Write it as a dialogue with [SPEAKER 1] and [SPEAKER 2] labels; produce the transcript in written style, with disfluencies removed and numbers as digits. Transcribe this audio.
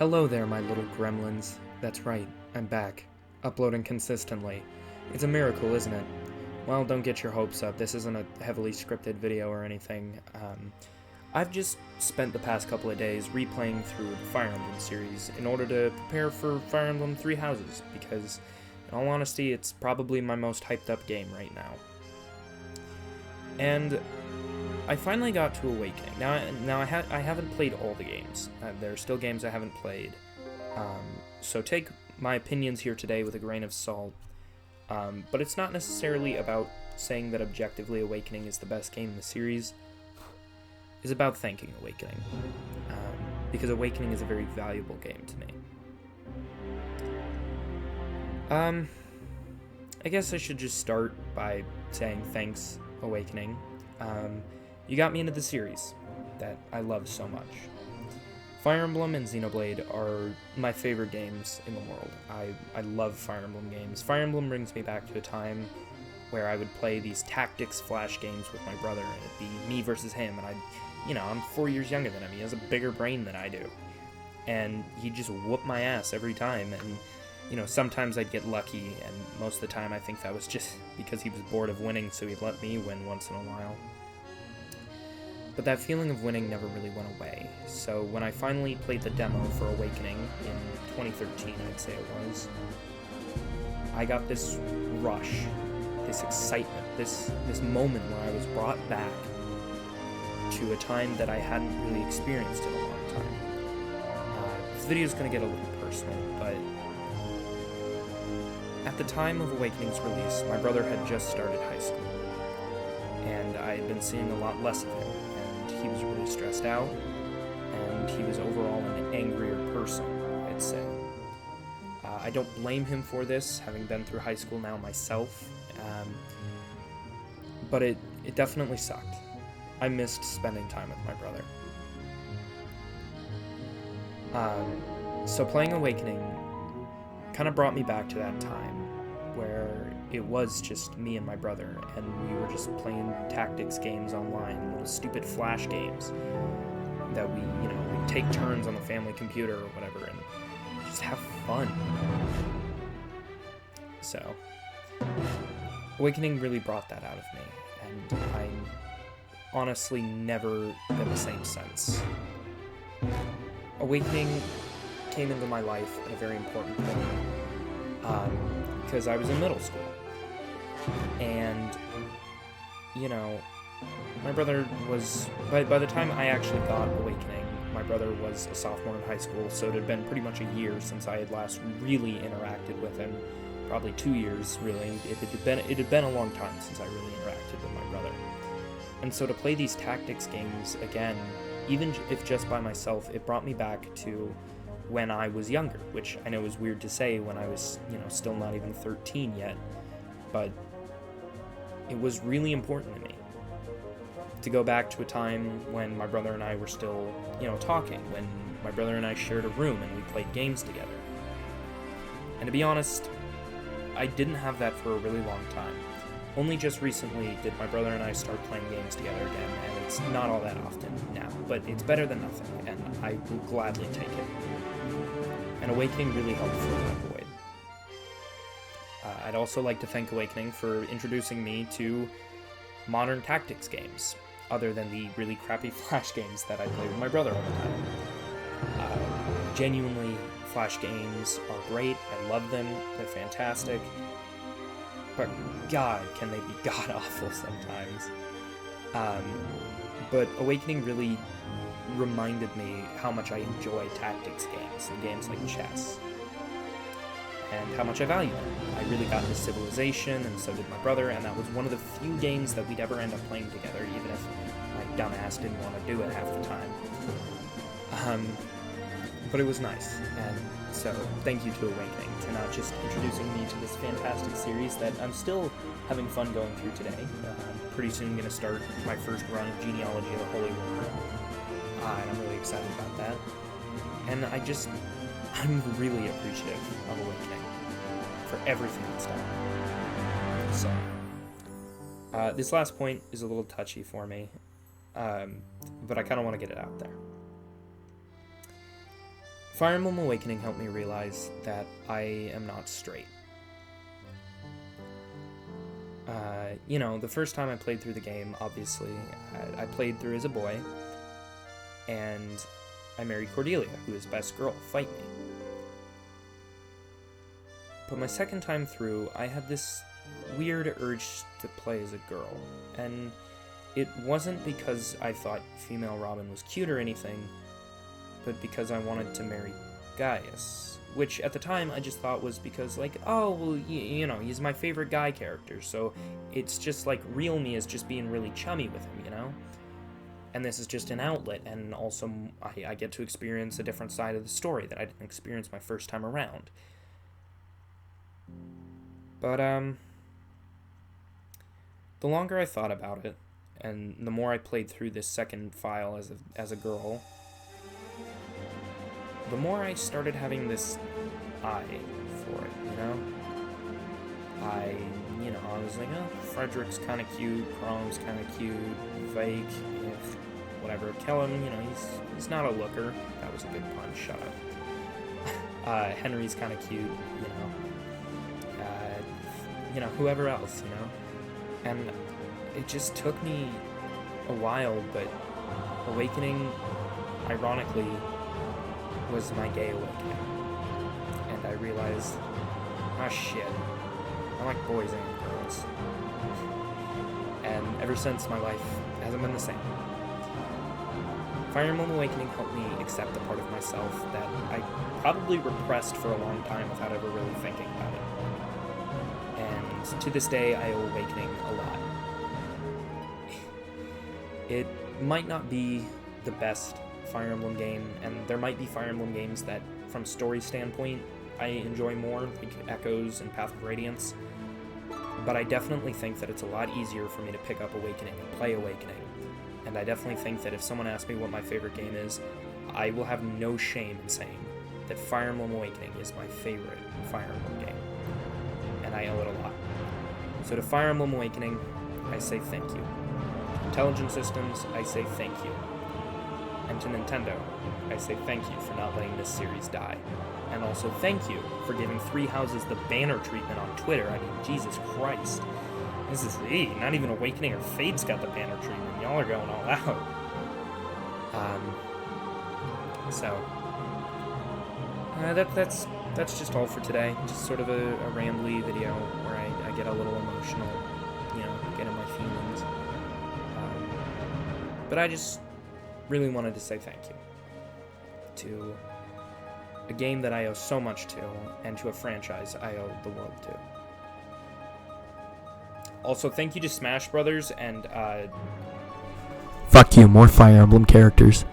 [SPEAKER 1] Hello there, my little gremlins. That's right, I'm back, uploading consistently. It's a miracle, isn't it? Well, don't get your hopes up, this isn't a heavily scripted video or anything. I've just spent the past couple of days replaying through the Fire Emblem series in order to prepare for Fire Emblem Three Houses, because, in all honesty, it's probably my most hyped up game right now. And I finally got to Awakening. Now I haven't played all the games. There are still games I haven't played. So take my opinions here today with a grain of salt. But it's not necessarily about saying that objectively Awakening is the best game in the series. It's about thanking Awakening. Because Awakening is a very valuable game to me. I guess I should just start by saying thanks, Awakening. You got me into the series that I love so much. Fire Emblem and Xenoblade are my favorite games in the world. I love Fire Emblem games. Fire Emblem brings me back to a time where I would play these tactics flash games with my brother, and it'd be me versus him, and I'm 4 years younger than him. He has a bigger brain than I do. And he'd just whoop my ass every time, and sometimes I'd get lucky, and most of the time I think that was just because he was bored of winning, so he'd let me win once in a while. But that feeling of winning never really went away, so when I finally played the demo for Awakening in 2013, I'd say it was, I got this rush, this excitement, this moment where I was brought back to a time that I hadn't really experienced in a long time. This video is going to get a little personal, but at the time of Awakening's release, my brother had just started high school, and I had been seeing a lot less of him. He was really stressed out, and he was overall an angrier person, I'd say. I don't blame him for this, having been through high school now myself, but it definitely sucked. I missed spending time with my brother. So playing Awakening kind of brought me back to that time where it was just me and my brother, and we were just playing tactics games online, little stupid flash games that we'd take turns on the family computer or whatever, and just have fun. So, Awakening really brought that out of me, and I'm honestly never been the same since. Awakening came into my life at a very important point, because I was in middle school. And, my brother was, by the time I actually got Awakening, my brother was a sophomore in high school, so it had been pretty much a year since I had last really interacted with him. Probably 2 years, really. It had been a long time since I really interacted with my brother. And so to play these tactics games again, even if just by myself, it brought me back to when I was younger, which I know is weird to say when I was, still not even 13 yet, but it was really important to me to go back to a time when my brother and I were still, talking, when my brother and I shared a room and we played games together. And to be honest, I didn't have that for a really long time. Only just recently did my brother and I start playing games together again, and it's not all that often now, but it's better than nothing, and I will gladly take it. And Awakening really helped fill that void. I'd also like to thank Awakening for introducing me to modern tactics games, other than the really crappy Flash games that I play with my brother all the time. Genuinely, Flash games are great, I love them, they're fantastic, but God, can they be god-awful sometimes. But Awakening really reminded me how much I enjoy tactics games and games like chess, and how much I value them. I really got into Civilization, and so did my brother, and that was one of the few games that we'd ever end up playing together, even if my dumbass didn't want to do it half the time. But it was nice, and so thank you to Awakening for not just introducing me to this fantastic series that I'm still having fun going through today. I'm pretty soon going to start my first run of Genealogy of the Holy War. And I'm really excited about that. And I'm really appreciative of Awakening for everything it's done. So, this last point is a little touchy for me, but I kind of want to get it out there. Fire Emblem Awakening helped me realize that I am not straight. The first time I played through the game, obviously, I played through as a boy, and I married Cordelia, who is best girl, fight me. But my second time through, I had this weird urge to play as a girl, and it wasn't because I thought female Robin was cute or anything, but because I wanted to marry Gaius, which at the time I just thought was because, like, oh, well, he's my favorite guy character, so it's just like real me is just being really chummy with him, And this is just an outlet, and also I get to experience a different side of the story that I didn't experience my first time around. But, the longer I thought about it, and the more I played through this second file as a girl, the more I started having this eye for it, I was like, oh, Frederick's kind of cute, Chrome's kind of cute, Vake, whatever, Kellum, he's not a looker. That was a good pun, shut up. Henry's kind of cute, whoever else, And it just took me a while, but Awakening, ironically, was my gay awakening. And I realized, shit, I like boys and girls. And ever since, my life hasn't been the same. Fire Emblem Awakening helped me accept the part of myself that I probably repressed for a long time without ever really thinking about it. And to this day, I owe Awakening a lot. It might not be the best Fire Emblem game, and there might be Fire Emblem games that, from story standpoint, I enjoy more, like Echoes and Path of Radiance, but I definitely think that it's a lot easier for me to pick up Awakening and play Awakening, and I definitely think that if someone asks me what my favorite game is, I will have no shame in saying that Fire Emblem Awakening is my favorite Fire Emblem game, and I owe it a lot. So to Fire Emblem Awakening, I say thank you. To Intelligent Systems, I say thank you. And to Nintendo, I say thank you for not letting this series die. And also thank you for giving Three Houses the banner treatment on Twitter. I mean, Jesus Christ. This is, not even Awakening or Fate's got the banner treatment. Y'all are going all out. That's just all for today. Just sort of a rambly video where I get a little emotional, get in my feelings. But I just really wanted to say thank you to a game that I owe so much to, and to a franchise I owe the world to. Also, thank you to Smash Brothers, and
[SPEAKER 2] fuck you, more Fire Emblem characters.